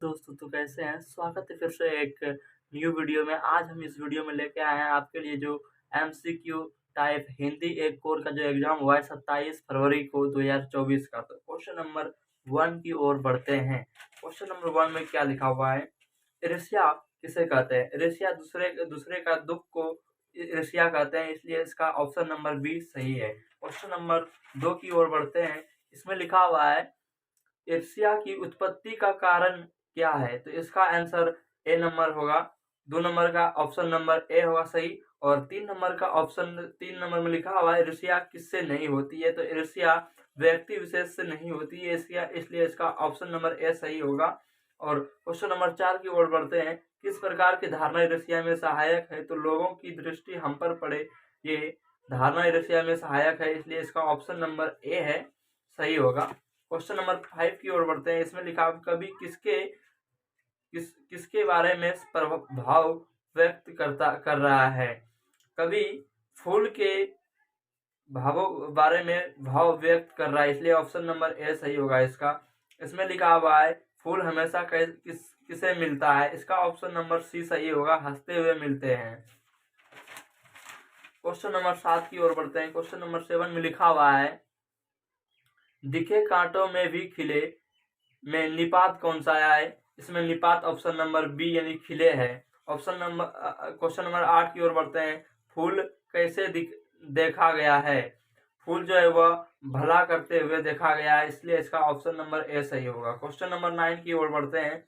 दोस्तों तो कैसे हैं? स्वागत है फिर से एक न्यू वीडियो में। आज हम इस वीडियो में लेके आए हैं आपके लिए जो एमसीक्यू टाइप हिंदी एक कोर का जो एग्जाम हुआ है 27 फरवरी को 2024 का। तो क्वेश्चन नंबर 1 की ओर बढ़ते हैं। क्वेश्चन नंबर 1 में क्या लिखा हुआ है? ईर्ष्या किसे कहते हैं? ईर्ष्या दूसरे दूसरे का दुख को ईर्ष्या कहते हैं, इसलिए इसका ऑप्शन नंबर बी सही है। क्वेश्चन नंबर 2 की ओर बढ़ते हैं। इसमें लिखा हुआ है ईर्ष्या की उत्पत्ति का कारण क्या है? तो इसका आंसर ए नंबर होगा। 2 नंबर का ऑप्शन नंबर ए होगा सही। और 3 नंबर का ऑप्शन 3 नंबर में लिखा हुआ है ईर्ष्या किससे नहीं होती है? तो ईर्ष्या व्यक्ति विशेष से नहीं होती है, इसलिए इसका ऑप्शन नंबर ए सही होगा। और क्वेश्चन नंबर 4 की ओर बढ़ते हैं। किस प्रकार की धारणा ईर्ष्या में सहायक है? तो लोगों की दृष्टि हम पर पड़े, ये धारणा ईर्ष्या में सहायक है, इसलिए इसका ऑप्शन नंबर ए है, सही होगा। क्वेश्चन नंबर 5 की ओर बढ़ते हैं। इसमें लिखा कवि किसके बारे में भाव व्यक्त कर रहा है? कवि फूल के भावों बारे में भाव व्यक्त कर रहा है, इसलिए ऑप्शन नंबर ए सही होगा इसका। इसमें लिखा हुआ है फूल हमेशा किसे मिलता है? इसका ऑप्शन नंबर सी सही होगा, हंसते हुए मिलते हैं। क्वेश्चन नंबर 7 की ओर बढ़ते हैं। क्वेश्चन नंबर 7 में लिखा हुआ है दिखे कांटों में भी खिले में निपात कौन सा आया है? इसमें निपात ऑप्शन नंबर बी यानी खिले है। क्वेश्चन नंबर 8 की ओर बढ़ते हैं। फूल कैसे देखा गया है? फूल जो है वह भला करते हुए देखा गया है, इसलिए इसका ऑप्शन नंबर ए सही होगा। क्वेश्चन नंबर 9 की ओर बढ़ते हैं।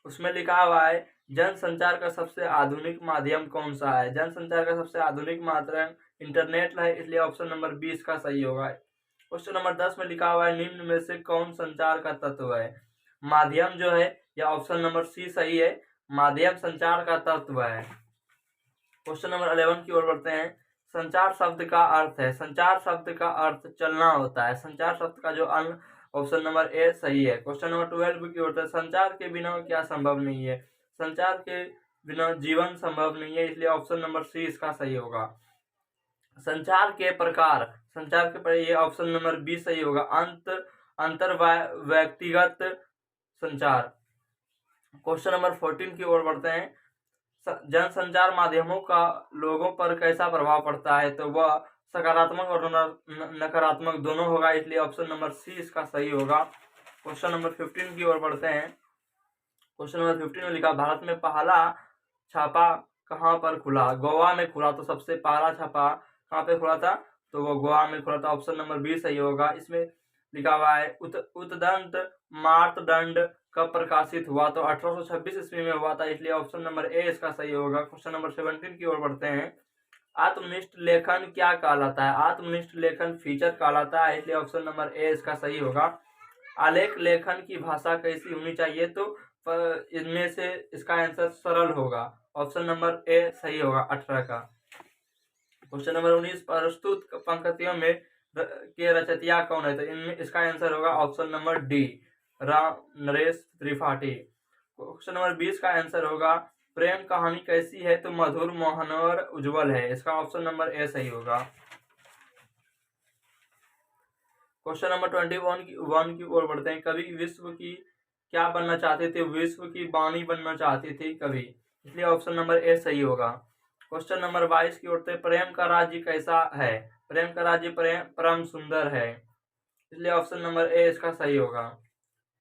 उसमें लिखा हुआ है जनसंचार का सबसे आधुनिक माध्यम कौन सा है? जनसंचार का सबसे आधुनिक माध्यम इंटरनेट है, इसलिए ऑप्शन नंबर बी इसका सही होगा। क्वेश्चन नंबर 10 में लिखा हुआ है निम्न में से कौन संचार का तत्व है? माध्यम जो है या ऑप्शन नंबर सी सही है, माध्यम संचार का तत्व है। क्वेश्चन नंबर 11 की ओर बढ़ते हैं। संचार शब्द का अर्थ है, संचार शब्द का अर्थ चलना होता है, संचार शब्द का जो ऑप्शन नंबर ए सही है। क्वेश्चन नंबर 12 की ओर संचार के बिना क्या संभव नहीं है? संचार के बिना जीवन संभव नहीं है, इसलिए ऑप्शन नंबर सी इसका सही होगा। संचार के प्रकार, संचार के पर ये ऑप्शन नंबर बी सही होगा, अंतर व्यक्तिगत संचार। क्वेश्चन नंबर 14 की ओर बढ़ते हैं। जनसंचार माध्यमों का लोगों पर कैसा प्रभाव पड़ता है? तो वह सकारात्मक और नकारात्मक दोनों होगा, इसलिए ऑप्शन नंबर सी इसका सही होगा। क्वेश्चन नंबर 15 की ओर बढ़ते हैं। क्वेश्चन नंबर 15 में लिखा भारत में पहला छापा कहाँ पर खुला? गोवा में खुला। तो सबसे पहला छापा कहाँ पे खुला था? तो वो गोवा में खुला था, ऑप्शन नंबर बी सही होगा। इसमें लिखा हुआ है उतदंत मार्तंड कब प्रकाशित हुआ? तो 1826 ईस्वी में हुआ था, इसलिए ऑप्शन नंबर ए इसका सही होगा। क्वेश्चन नंबर 17 की ओर बढ़ते हैं। आत्मनिष्ठ लेखन क्या कहलाता है? आत्मनिष्ठ लेखन फीचर कहलाता है, इसलिए ऑप्शन नंबर ए इसका सही होगा। आलेख लेखन की भाषा कैसी होनी चाहिए? तो इनमें से इसका आंसर सरल होगा, ऑप्शन नंबर ए सही होगा 18 का। क्वेश्चन नंबर 19 प्रस्तुत पंक्तियों में के रचयिता कौन है? तो इनमें इसका आंसर होगा option number D, Ram Naresh Tripathi. Question number 20 का आंसर होगा प्रेम कहानी कैसी है? तो मधुर, मोहनवर, उज्जवल है, इसका ऑप्शन नंबर ए सही होगा। क्वेश्चन नंबर 21 की ओर बढ़ते हैं। कवि विश्व की क्या बनना चाहते थे? विश्व की वाणी बनना चाहती थी कवि, इसलिए ऑप्शन नंबर ए सही होगा। क्वेश्चन नंबर 22 की ओर से प्रेम का राज्य कैसा है? प्रेम का राज्य परम सुंदर है, इसलिए ऑप्शन नंबर ए इसका सही होगा।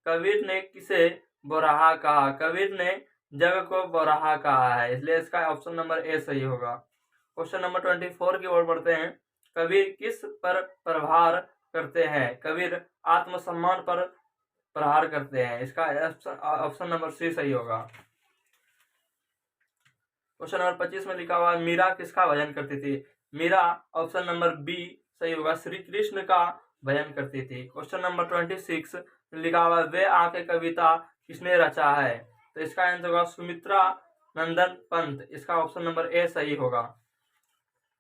कबीर ने किसे बोराहा कहा? कबीर ने जग को बोराहा कहा है, इसलिए इसका ऑप्शन नंबर ए सही होगा। क्वेश्चन नंबर 24 की ओर बढ़ते हैं। कबीर किस पर प्रहार करते हैं? कबीर आत्मसम्मान पर प्रहार करते हैं, इसका ऑप्शन नंबर सी सही होगा। क्वेश्चन नंबर 25 में लिखा हुआ मीरा किसका भजन करती थी? मीरा ऑप्शन नंबर बी सही होगा, श्री कृष्ण का भजन करती थी। क्वेश्चन नंबर 26 में लिखा हुआ वे आके कविता किसने रचा है? तो इसका आंसर होगा सुमित्रा नंदन पंत, इसका ऑप्शन नंबर ए सही होगा।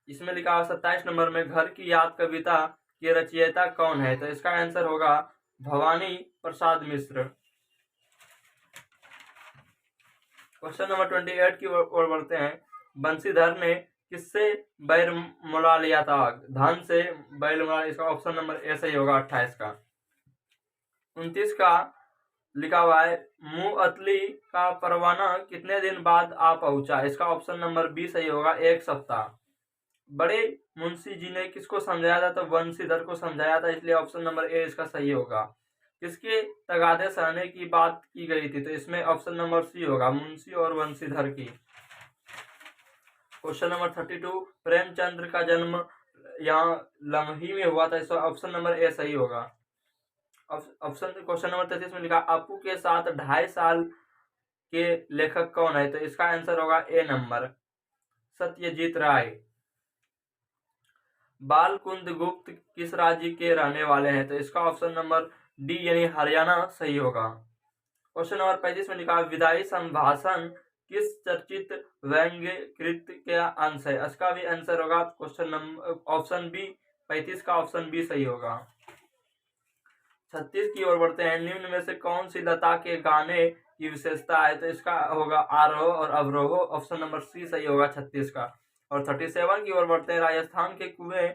इसमें लिखा हुआ 27 नंबर में घर की याद कविता के रचयिता कौन है? तो इसका आंसर होगा भवानी प्रसाद मिश्र। क्वेश्चन नंबर 28 की ओर बढ़ते हैं। बंशीधर ने किससे बैर मुला लिया था? धन से बैर मुला, इसका ऑप्शन नंबर ए सही होगा 28 का। 29 का लिखा हुआ है मुअत्तली का परवाना कितने दिन बाद आ पहुंचा। इसका ऑप्शन नंबर बी सही होगा, 1 सप्ताह। बड़े मुंशी जी ने किसको समझाया था, तो वंशीधर को समझाया था, इसलिए ऑप्शन नंबर ए इसका सही होगा। किसके तगादे सहने की बात की गई थी, तो इसमें ऑप्शन नंबर सी होगा, मुंशी और वंशीधर की। क्वेश्चन नंबर 32, प्रेमचंद्र का जन्म यहाँ लम्ही में हुआ था, इसका ऑप्शन नंबर ए सही होगा। ऑप्शन क्वेश्चन नंबर 33 में लिखा अपू के साथ 2.5 साल के लेखक कौन है, तो इसका आंसर होगा ए नंबर, सत्यजीत राय। बालकुंद गुप्त किस राज्य के रहने वाले हैं, तो इसका ऑप्शन नंबर डी यानी हरियाणा सही होगा। क्वेश्चन नंबर 35 में लिखा विदाई संभाषण किस चर्चित व्यंग्य कृत का अंश है, इसका भी आंसर होगा क्वेश्चन नंबर ऑप्शन बी, 35 का ऑप्शन बी सही होगा। 36 की ओर बढ़ते हैं, निम्न में से कौन सी लता के गाने की विशेषता है, तो इसका होगा आरोह और अवरोह, ऑप्शन नंबर सी सही होगा 36 का। और 37 की ओर बढ़ते हैं, राजस्थान के कुएं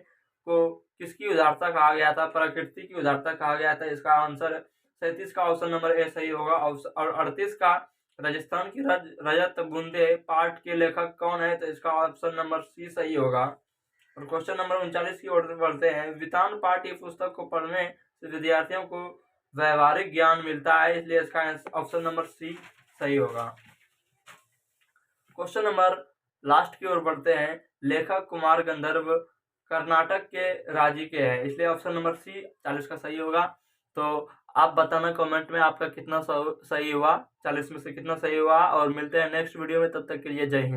को किसकी उदारता कहा गया था, प्रकृति की उदारता कहा गया था, इसका आंसर 37 का ऑप्शन नंबर ए सही होगा। और 38 का राजस्थान की रजत बूंदे पाठ के लेखक कौन है, तो इसका ऑप्शन नंबर सी सही होगा। और क्वेश्चन नंबर 39 की ओर बढ़ते हैं, वितान पाठ ये पुस्तक को पढ़ने से विद्यार्थियों को व्यवहारिक ज्ञान मिलता है, इसलिए इसका ऑप्शन नंबर सी सही होगा। क्वेश्चन नंबर लास्ट की ओर बढ़ते हैं, लेखक कुमार गंधर्व कर्नाटक के राज्य के हैं, इसलिए ऑप्शन नंबर सी 40 का सही होगा। तो आप बताना कमेंट में आपका कितना सही हुआ, 40 में से कितना सही हुआ। और मिलते हैं नेक्स्ट वीडियो में, तब तक के लिए जय हिंद।